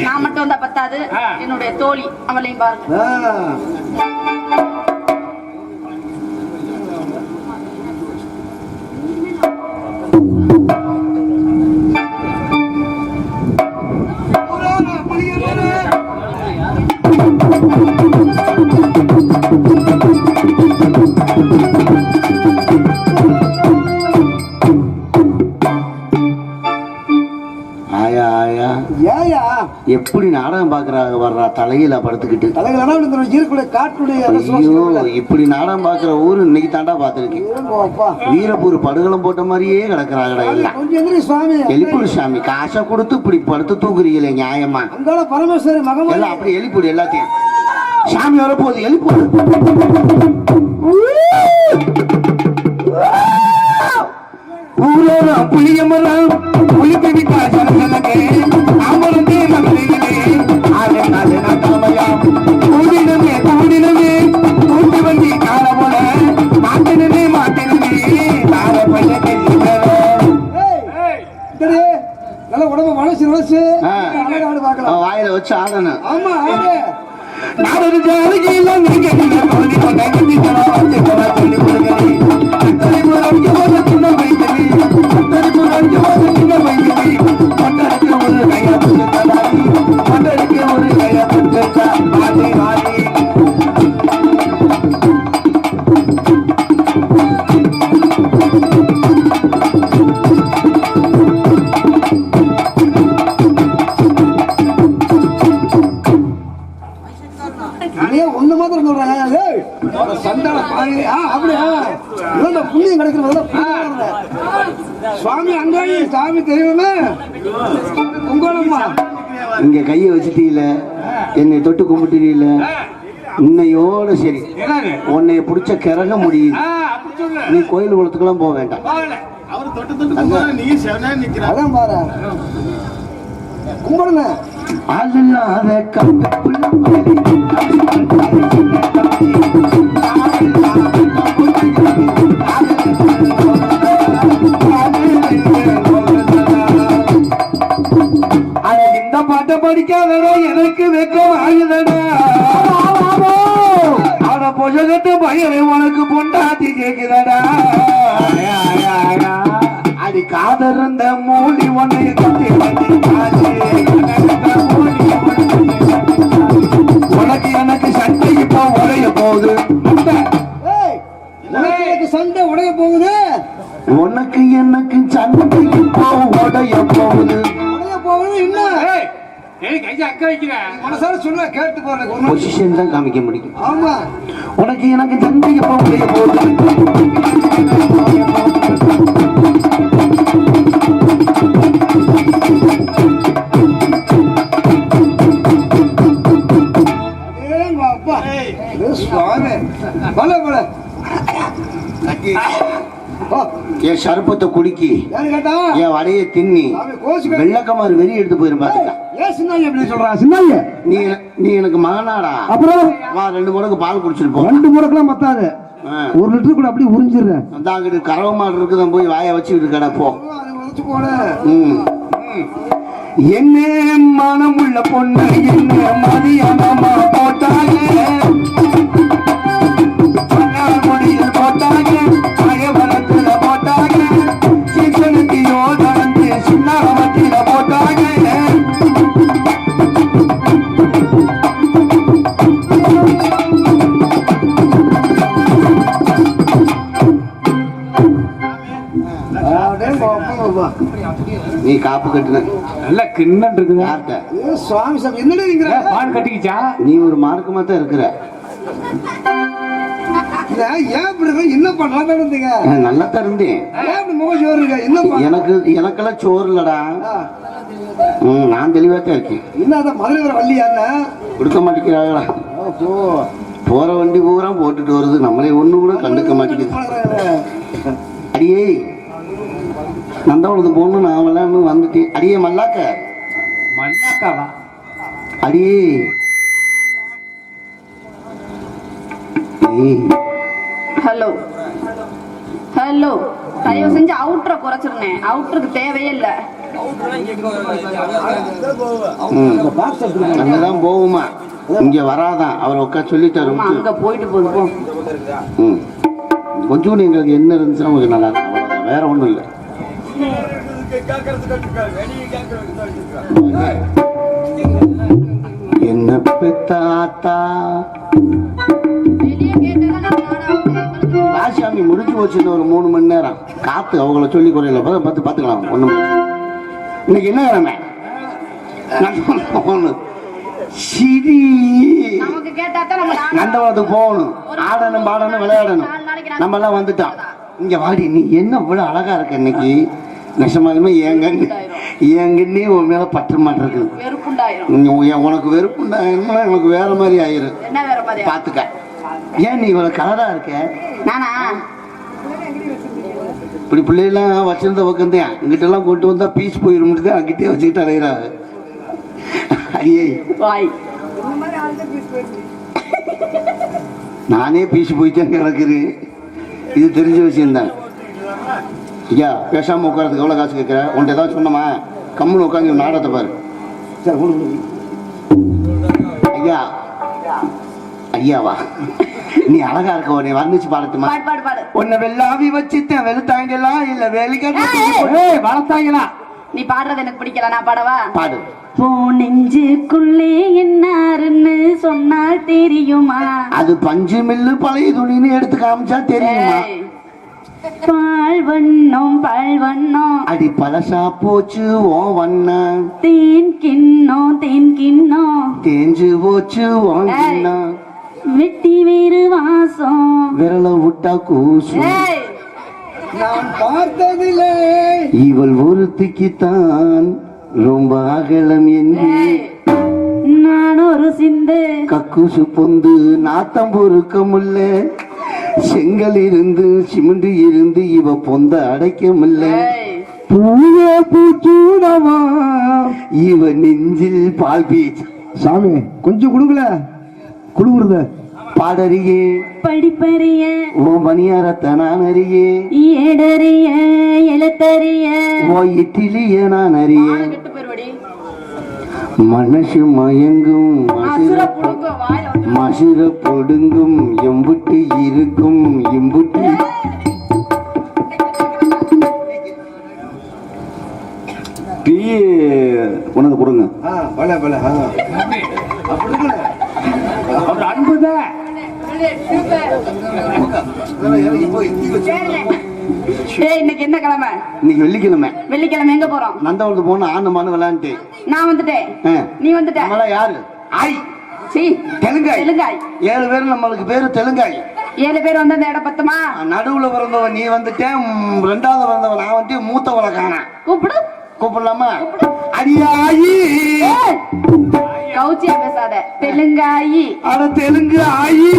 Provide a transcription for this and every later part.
நான் மட்டும் வந்தா பத்தாது, என்னுடைய தோழி அவளையும் பாருங்க. எப்படி நாடகம் பாக்குறாங்க வர்றா தலையில படுத்துக்கிட்டு இப்படி நாடகம் பாக்குற ஊரு இன்னைக்கு தாண்டா பாத்துருக்கேன். வீரப்பூர் படுகளம் போட்ட மாதிரியே கிடக்குறாங்கடா எல்லாம். எலிப்பூர் சாமி காசை கொடுத்து இப்படி படுத்து தூக்குறீங்களே நியாயமா? எல்லாம் அப்படி எலிப்பூர் எல்லாத்தையும் சாமி வரப்போகுது எலிப்பூர். ஊரோட புளியமரம் புளிப்பி காசலகே அமர்ந்தே மகளிரே ஆலே நாலே நாட்டாமையா கூடினமே கூடினமே கூட்டி வண்டி கால போல மாட்டினே மாட்டினே தார பைய கேட்கிறே. ஏய் நல்ல உடம்பு மனசு ரோசு ஆடு பார்க்கலாம். வாயில வச்சு ஆடணும். ஆமா ஆடு. நான் ஒரு ஜாலியில நீங்க போடி போங்க கட்டி தரா வந்து போடா சொல்லி கொடுங்க. தலைமுறை போல சின்ன வைத்தடி தலைமுறை போல சின்ன வைத்தடி பட்டருக்கு ஒரு கையா புடிச்சாடி பட்டருக்கு ஒரு கையா புடிச்சா மாடி மாடி ஒண்ணு மாத்திரம் சொல்றாங்க சண்டால பாருங்க. அப்படியா புண்ணியம் கிடைக்கிறது முன்னாடி சாமி தெய்வமே கும்பலம்மா. இங்க கையை வச்சுட்டீல, என்னை தொட்டு கும்பிட்டீல, இன்னையோட சரி உன்னைய பிடிச்ச கிறக முடியுது. நீ கோயில் குளத்துக்கெல்லாம் போக வேண்டாம். அதான் பாரு கும்பலமே. அல்லாத கண்டுக்குள்ள இந்த பாட்டை படிக்காதடா, எனக்கு வெக்கம் ஆகுதடா. அவன பொஜகட்டு பயிரை உனக்கு பொண்டாட்டி கேக்குதடா. அடி காதருந்த மூலி உன்னை கட்டி உனக்கு எனக்கு சண்டை இப்போ உடைய போகுது. உனக்கு சண்டை உடைய போகுது. உனக்கு எனக்கு சண்டை இப்போ உடைய போகுது. உடைய போகுது. இன்னும் மனசார சொன்னா கேட்டு போறேன். பொசிஷன் தான் காமிக்க முடியும். ஆமா, உனக்கு எனக்கு சண்டை இப்போ உடைய போகுது. என் சர்பத்தை குடிக்கி என் வடையை தின்னி வெள்ளக்கமாறு வெறி எடுத்து போயிருப்பாங்க. நீ எனக்கு மகனாடா. அப்புறம் வா 2 முறைக்கு பால் குடிச்சிருப்போம். 2 முறைக்கெல்லாம் பத்தாது. 1 லிட்டர் கூட அப்படி உறிஞ்சிடுறேன். அங்கிட்டு கறவை மாடு இருக்குதான், போய் வாயை வச்சுக்கிட்டு கிடப்போ. என்ன மனம் உள்ள பொண்ணு என்ன மதியானமா போட்டாங்க, முடியில் போட்டாங்க, மயவரத்துல போட்டாங்க, சிக்கனுக்கு யோகந்து சின்னாவத்தில போட்டாங்க. நீ காப்பு கட்டுன நல்ல கிண்ணம் இருக்குது. சுவாமி சாமி என்ன பான் கட்டிக்கிச்சா? நீ ஒரு மார்க்கமா தான் இருக்கிற. என்ன பண்ணலாம்? நல்லா தான் இருந்தேன். எனக்கெல்லாம் சோறு இல்லடா. நான் தெளிவா தான் இருக்கேன். என்ன மதுரை வள்ளியா கொடுக்க மாட்டேங்கிறாங்களா? போற வண்டி பூரா போட்டுட்டு வருது, நம்மளே ஒண்ணு கூட கண்டுக்க மாட்டேங்குது. அடியே நந்தவனத்துக்கு போகணும், நான் விளையாண்டு வந்துட்டேன். அடியே மல்லாக்காவா? அடியே ஹலோ ஹலோ, தயவு செஞ்சு அவுட்டரை குறைச்சிருந்தேன். அவுட்டருக்கு தேவையே இல்லை. அங்கதான் போகுமா, இங்க வராதான். அவர் உட்கா சொல்லிட்டாரு. அங்க போயிட்டு போதும். கொஞ்சம் எங்களுக்கு என்ன இருந்துச்சுன்னா உங்களுக்கு நல்லா இருக்கும், அவ்வளவுதான், வேற ஒண்ணும் இல்லை. என்ன பெத்தாத்தா ராசாமி முடிஞ்சு போச்சுன்னு ஒரு 3 மணி நேரம் காத்து அவங்கள சொல்லி குறையில பார்த்துக்கலாம். ஒண்ணும் இன்னைக்கு என்ன கிழமை? சிரி நந்தவனத்துக்கு போகணும், ஆடணும், பாடணும், விளையாடணும். நம்ம எல்லாம் வந்துட்டோம். இங்க வாடி, நீ என்ன இவ்வளவு அழகா இருக்க இன்னைக்கு. நெசமாலுமே எங்கன்னே உன் மேல பற்ற மாட்டிருக்கு. உனக்கு வெறுப்புண்டாயிருந்தா எனக்கு வேற மாதிரி ஆயிரும். பாத்துக்க. ஏன் நீ இவ்வளவு கலரா இருக்க? இப்படி பிள்ளைலாம் வச்சிருந்த பக்கம் தான் இங்கிட்ட எல்லாம் கொண்டு வந்தா பீஸ் போயிரும். அங்கிட்டே வச்சுக்கிட்டு அலையிறாங்க. ஐயே நானே பீஸ் போயிட்டேன் கிடக்குறேன். இது தெரிஞ்ச விஷயம்தான். ஐயா பேசாம உட்காரத்துக்கு எவ்வளவு காசு கேட்கிற? உன்ட்ட ஏதாவது சொன்னமா? கம்முன்னு உட்காந்து நாடகத்தை பாரு. ஐயா ஐயாவா, நீ அழகா இருக்க, உன்னை வர்ணிச்சு பாடட்டுமா? உன்னை வெள்ளாவி வச்சுட்டேன். வெளுத்தாங்களா இல்ல வளர்த்தாங்களா? நீ பாடுறது எனக்கு பிடிக்கல, நான் பாடவா? பாடு. நெஞ்சுக்குள்ளே என்னாருன்னு சொன்னால் தெரியுமா? அது பஞ்சு மில்லு பழைய துணின்னு எடுத்து காமிச்சா தெரியுமா? பால் வண்ணம் பால் வண்ணம் அடி பழசா போச்சு ஓ வண்ணம். தேன் கிண்ணம் தேன் கிண்ணம் தேஞ்சு போச்சு ஓ கிண்ணம். வெட்டி வேறு வாசம் விரல விட்டா கூசு. நான் பார்த்ததில்லை. இவள் ஒருத்திக்குத்தான் ரொம்ப அகலம் என்று நான் ஒரு சிந்து கக்குசு பொந்து நாத்தம் பொறுக்க முல்ல செங்கல் இருந்து சிமெண்ட் இருந்து இவ பொந்த அடைக்க முல்ல பூய பூச்சூடவா இவ நெஞ்சில் பால் பீச்சு. சாமி கொஞ்சம் குடுங்கல குடுக்குறத பாடறியே படிப்பறிய ஓ மணியாரத்தை நான் அறியே ஏடறிய எழுத்தறிய ஓ இட்டிலிய நான் அறியே கெட்டு போயிருவடி மனசு மயங்கும் அசுர புடுங்க வாயில வந்து மசுர பொடுங்கும் எம்புட்டு இருக்கும் இம்புட்டு டீ உனக்கு கொடுங்க. பல பல அவர் அன்புதான். இன்னைக்கு என்ன கிழமை? இன்னைக்கு வெள்ளிக்கிழமை. வெள்ளிக்கிழமை எங்க போறோம்? நந்தவனத்து போன ஆண்டமானு விளையாண்டு நான் வந்துட்டேன், நீ வந்துட்ட. நம்மளா யாரு? ஆய் சீ, தெலுங்காய். தெலுங்காய் 7 பேர் நம்மளுக்கு பேரு தெலுங்காய். 7 பேர் வந்து அந்த இடம் பத்துமா? நடுவுல பிறந்தவன் நீ வந்துட்டேன், 2வது பிறந்தவன் நான் வந்து மூத்தவளை காண கூப்பிடு. கூப்பிடலாமா? அடியாயி கவுச்சியா பேசாத, தெலுங்காயி. அட தெலுங்கு ஆயி.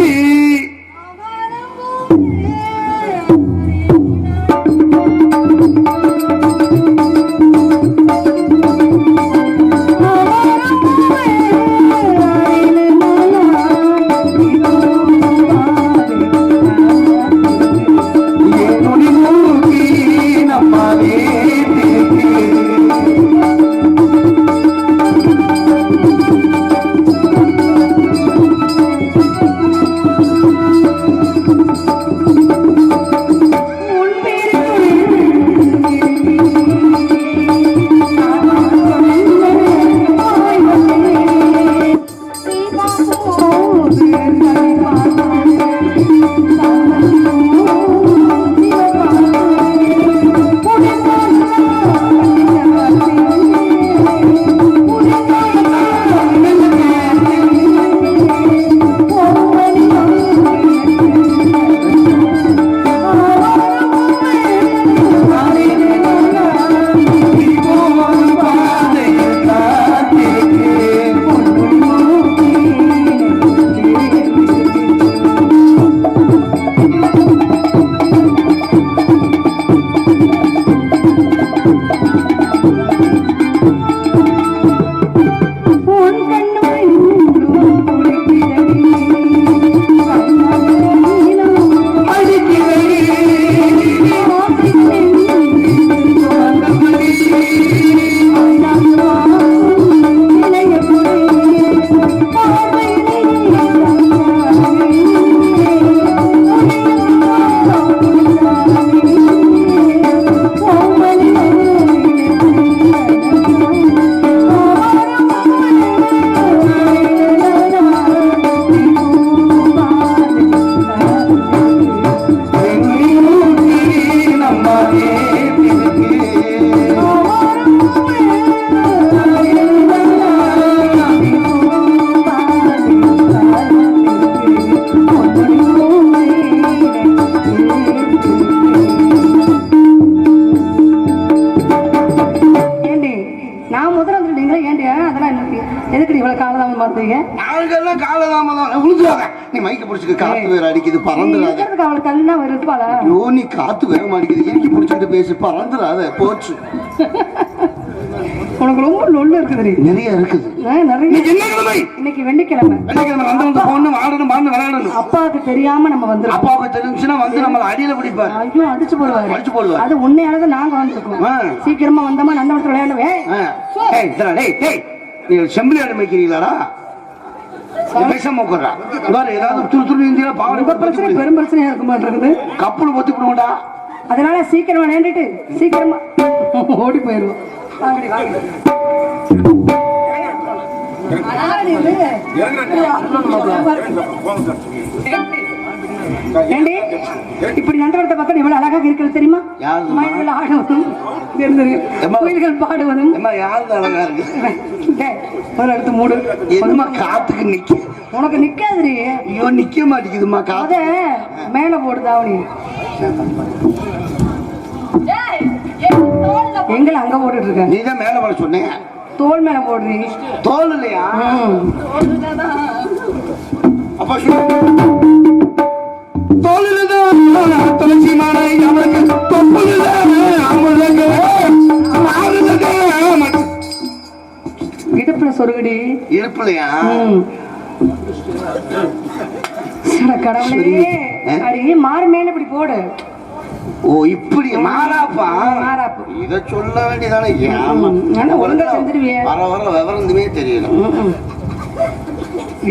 நீ மைக்க புடிச்சுக்க, காத்து வேற அடிக்குது, பறந்துடாத. நீ காத்து வேகமா அடிக்குது, இறுக்கி புடிச்சுட்டு பேசி பறந்துடாத போச்சு. உனக்கு ரொம்ப லொல்லு இருக்குது, நிறைய இருக்குது. இன்னைக்கு வெள்ளிக்கிழமை, அப்பாவுக்கு தெரியாம நம்ம வந்து, அப்பாவுக்கு தெரிஞ்சுன்னா வந்து நம்மள அடியில பிடிப்பாரு. ஐயோ அடிச்சு போடுவாரு, அடிச்சு போடுவாரு. அது உண்மையானது. நாங்க வந்துருக்கோம், சீக்கிரமா வந்தோமா நந்தவனத்துல விளையாடுவேன். நீங்க செம்பிளி ஆடு மேய்க்கிறீங்களாடா? பெரும் பிரச்சனையா இருக்க மாட்டேங்குது, கப்பல் பொத்தி விடுவோம்டா. அதனால சீக்கிரமா விளையாண்டுட்டு சீக்கிரமா ஓடி போயிருவோம். இப்படி நந்தவனத்தை பக்கம் எவ்வளவு அழகாக இருக்கிறது தெரியுமா? மயில்கள் ஆடுவதும் கோயில்கள் பாடுவதும். எடுத்து மூடு, காத்துக்கு நிக்க உனக்கு நிக்காது. ஐயோ நிக்க மாட்டேங்குதுமா, காத மேல போடுதா அவனி. எங்களை அங்க போட்டுட்டு இருக்க நீ தான் மேல போட சொன்னேன். தோல் மேல போடுறீங்க. தோல் இல்லையா? அப்ப தோளில்தான் துளசி மாலை அவனுக்கு தொப்புதான் அமுதங்க இடுப்புல சொருகுடி. இருப்பில்லையா? கடவுளே, அடி மாறு மேல இப்படி போடு. ஓ இப்படி மாறாப்பா? மாறாப்பு. இத சொல்ல வேண்டியதானே. ஒழுங்கா செஞ்சிருவிய. வர வர விவரந்துமே தெரியல.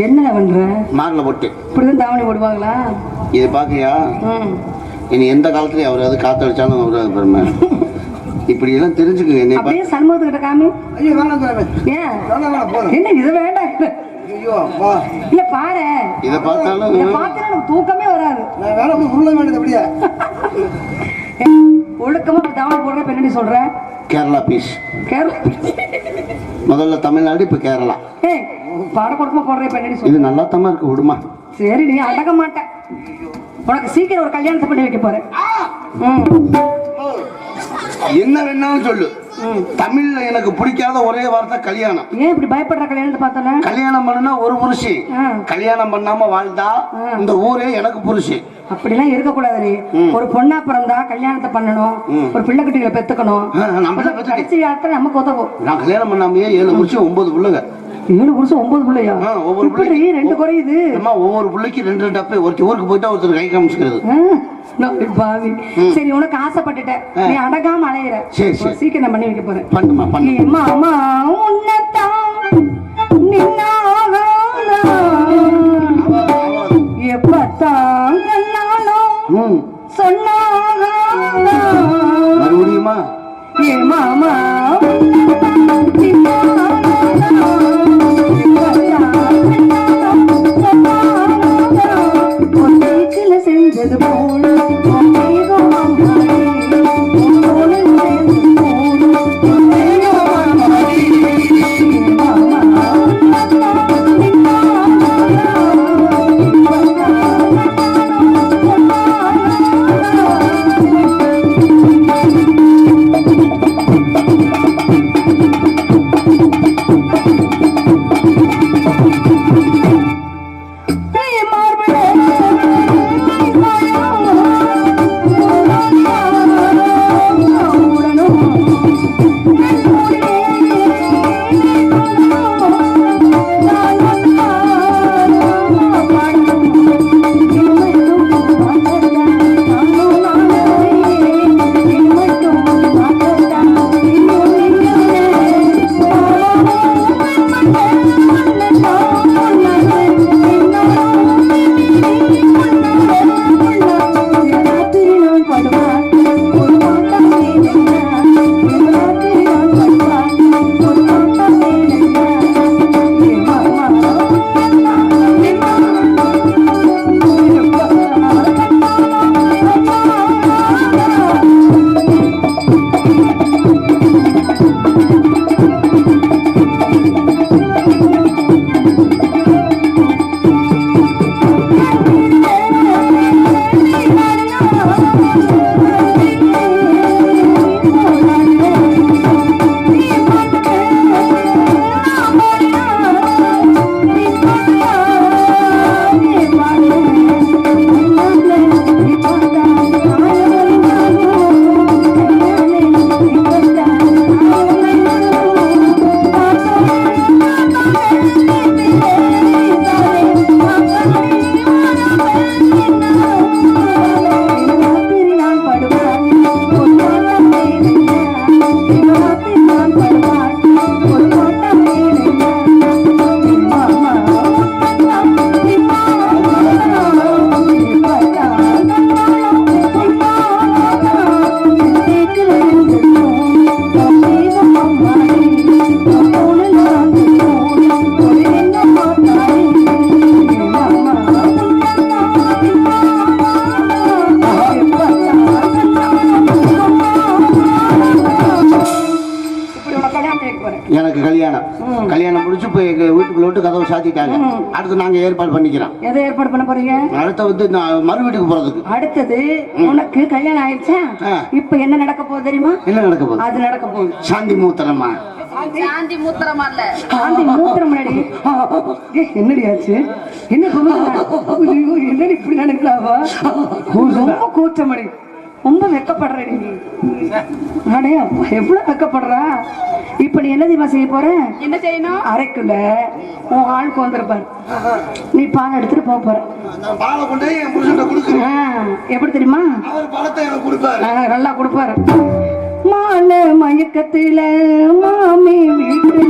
என்ன பண்ற? மார்ல போட்டு இப்படிதான் தாவணி போடுவாங்களா? இது பாக்கியா? இனி எந்த காலத்துலயும் அவர் அது காத்தடிச்சாலும் அவரு பெருமை. இப்படி எல்லாம் தெரிஞ்சுக்குங்க. என்னை அப்படியே சண்முகத்துக்கிட்ட காமி. ஐயோ வேணாம். ஏன் என்ன இது வேண்டாம்? ஐயோ அப்பா இல்ல பாரு, இத பார்த்தாலும் பார்த்தா நமக்கு தூக்கமே வராது. நான் வேலை உருள வேண்டியது அப்படியே ஒழுக்கமா தாவணி போடுற பெண்ணடி சொல்ற. கேரளா பீஸ். கேரளா முதல்ல தமிழ்நாடு, இப்ப கேரளா. பாட கொடுக்கமா போடுற பெண்ணடி சொல்ற. இது நல்லா தம்மா இருக்கு, விடுமா? சரி, நீ அடக்க மாட்டேன். உனக்கு சீக்கிரம் ஒரு கல்யாணத்தை பண்ணி வைக்க போறேன். என்ன வேணாலும் சொல்லு. தமிழ்ல எனக்கு பிடிக்காத ஒரே வார்த்தை கல்யாணம். ஏன் இப்படி பயப்படுற? கல்யாணத்தை பார்த்தோன்னா கல்யாணம் பண்ணா ஒரு புருஷி, கல்யாணம் பண்ணாம வாழ்ந்தா இந்த ஊரே எனக்கு புருஷி. அப்படிலாம் இருக்க கூடாது. ஒரு பொண்ணா பிறந்தா கல்யாணத்தை பண்ணணும், ஒரு பிள்ளை குட்டிகளை பெத்துக்கணும். கடைசி காலத்துல நமக்கு உதவும். நான் கல்யாணம் பண்ணாமையே 7 புருஷம் 9 பிள்ளைங்க. 7 புருஷம் 9 பிள்ளையா? ஒவ்வொரு பிள்ளைக்கு 2 குறையுது. ஒவ்வொரு பிள்ளைக்கு 2 டப்பை. ஒருத்தர் ஊருக்கு போயிட்டா ஒருத்தர் கை காமிச்சுக்கிறது. பாவி. சரி, உனக்கு ஆசைப்பட்டுட்ட, நீ அடங்காம அலையிற. சீக்கிரம் நான் பண்ணி வைக்க போறேன். பண்ணுமா பண்ணு. மாமா உன்னத்தான் நின்னாக எப்பத்தான் கண்ணாலும் சொன்னாக மறுபடியுமா? ஏ மாமா செஞ்சது போல கல்யாணம் கேட்க போறேன். எனக்கு கல்யாணம் முடிச்சு போய் எங்க வீட்டுக்குள்ள விட்டு கதவை சாத்திட்டாங்க. அடுத்து நாங்க ஏற்பாடு பண்ணிக்கிறோம். எதை ஏற்பாடு பண்ண போறீங்க? அடுத்த வந்து நான் மறு வீட்டுக்கு போறதுக்கு. அடுத்தது உனக்கு கல்யாணம் ஆயிடுச்சா? இப்ப என்ன நடக்க போகுது தெரியுமா? என்ன நடக்க போகுது? அது நடக்க போகுது. சாந்தி மூத்திரமா? சாந்தி மூத்திரமா இல்ல, சாந்தி மூத்திரம். என்னடி ஆச்சு? என்ன என்னடி இப்படி நினைக்கலாவா? ரொம்ப கூச்சமடி, ரொம்ப வெக்கப்படுற நீ. அடே அப்பா, எவ்வளவு வெக்கப்படுறா. இப்ப நீ என்ன தெரியுமா செய்ய போற? என்ன செய்யணும்? அரைக்குள்ள உன் ஆளுக்கு வந்திருப்பாரு, நீ பால் எடுத்துட்டு போக போற. பாலை கொண்டு என் புருஷன் கொடுக்குறேன். எப்படி தெரியுமா? அவர் பழத்தை எனக்கு கொடுப்பாரு, நல்லா கொடுப்பாரு. மாலை மயக்கத்தில மாமி வீட்டுல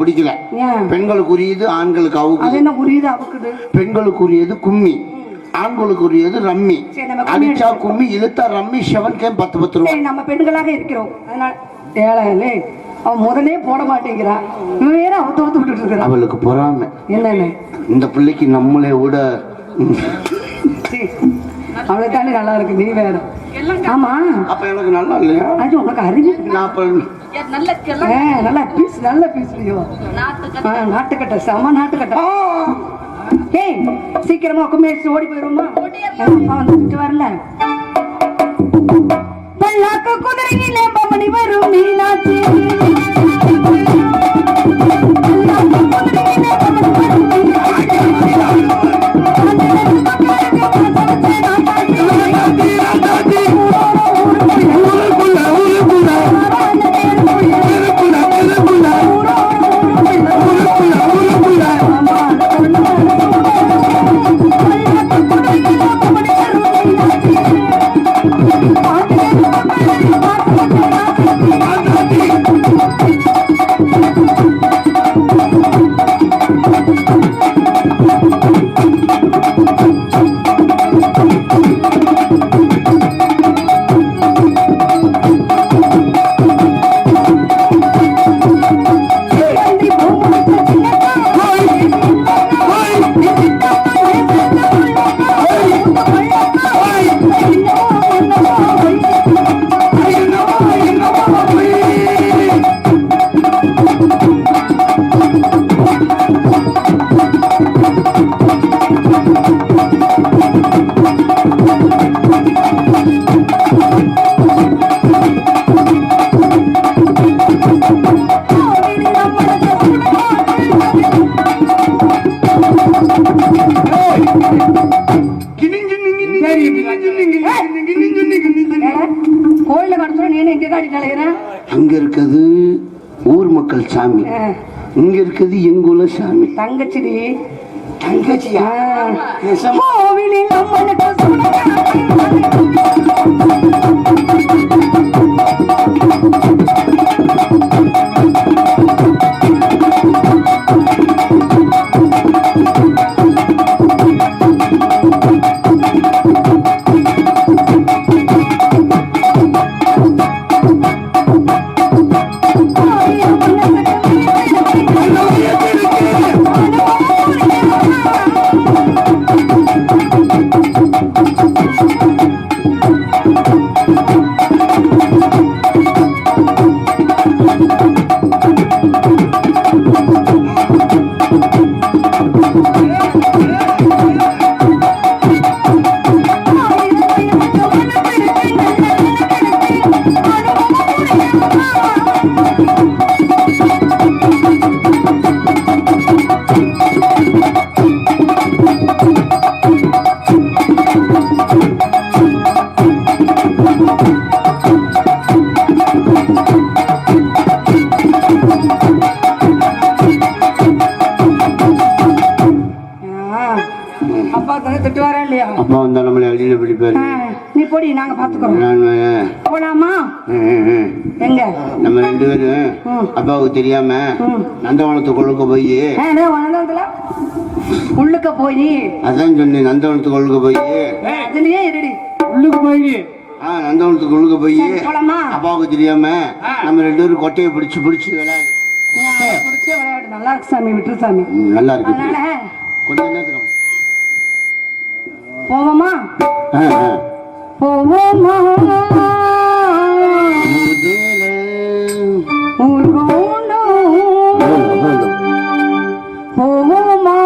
பிடிக்கல. பெண்களுக்குரியது ஆண்களுக்கு அவுக்குது. பெண்களுக்குரியது கும்மி, ஆண்களுக்குரியது ரம்மி. அடிச்சா கும்மி, இழுத்தா ரம்மி. 7 கேம் 10 ரூபாய். நம்ம பெண்களாக இருக்கிறோம், அதனால ஏழை அவன் முதலே போட மாட்டேங்கிறான். வேற அவத்து விட்டுட்டு இருக்கிறான். அவளுக்கு பொறாம. என்ன இந்த பிள்ளைக்கு நம்மளே விட அவளுக்கு தானே நல்லா இருக்கு, நீ வேற. ஆமா, அப்ப எனக்கு நல்லா இல்லையா? அது உனக்கு அறிவு. நல்ல பீஸ், நல்ல பீஸ். நாட்டுக்கட்ட, செம நாட்டுக்கட்ட. ஏய், சீக்கிரமா கும்மேசி ஓடி போயிருமா? வந்துட்டு வரல. பல்லாக்கு குதிரையிலே பவனி வரும் மீனாட்சி. சாமின்னு எங்க காட்டி தலைகிறேன்? அங்க இருக்கிறது ஊர் மக்கள் சாமி, இங்க இருக்கிறது எங்குள்ள சாமி. தங்கச்சிடி. தங்கச்சியா? கோவிலில் அம்மனுக்கு அப்பா வந்தா நம்மளை அடியில பிடிப்பாரு. நீ போடி, நாங்க பாத்துக்கிறோம். போலாமா? எங்க நம்ம 2 பேரும் அப்பாவுக்கு தெரியாம நந்தவனத்துக்குள்ளுக்க போய் உள்ளுக்க போய் அதான் சொன்னேன், நந்தவனத்துக்குள்ளுக்க போய் அதுலயே இருடி. உள்ளுக்கு போய் நந்தவனத்துக்குள்ளுக்க போய் போலாமா? அப்பாவுக்கு தெரியாம நம்ம 2 பேரும் கொட்டையை பிடிச்சு பிடிச்சு விளையாடு. விளையாடு. நல்லா இருக்கு சாமி, விட்டுரு சாமி. நல்லா இருக்கு. அதனால கொஞ்ச நேரத்துக்கு போவோமா? போவோமா? ஊர்கோண்டோ போவோமா?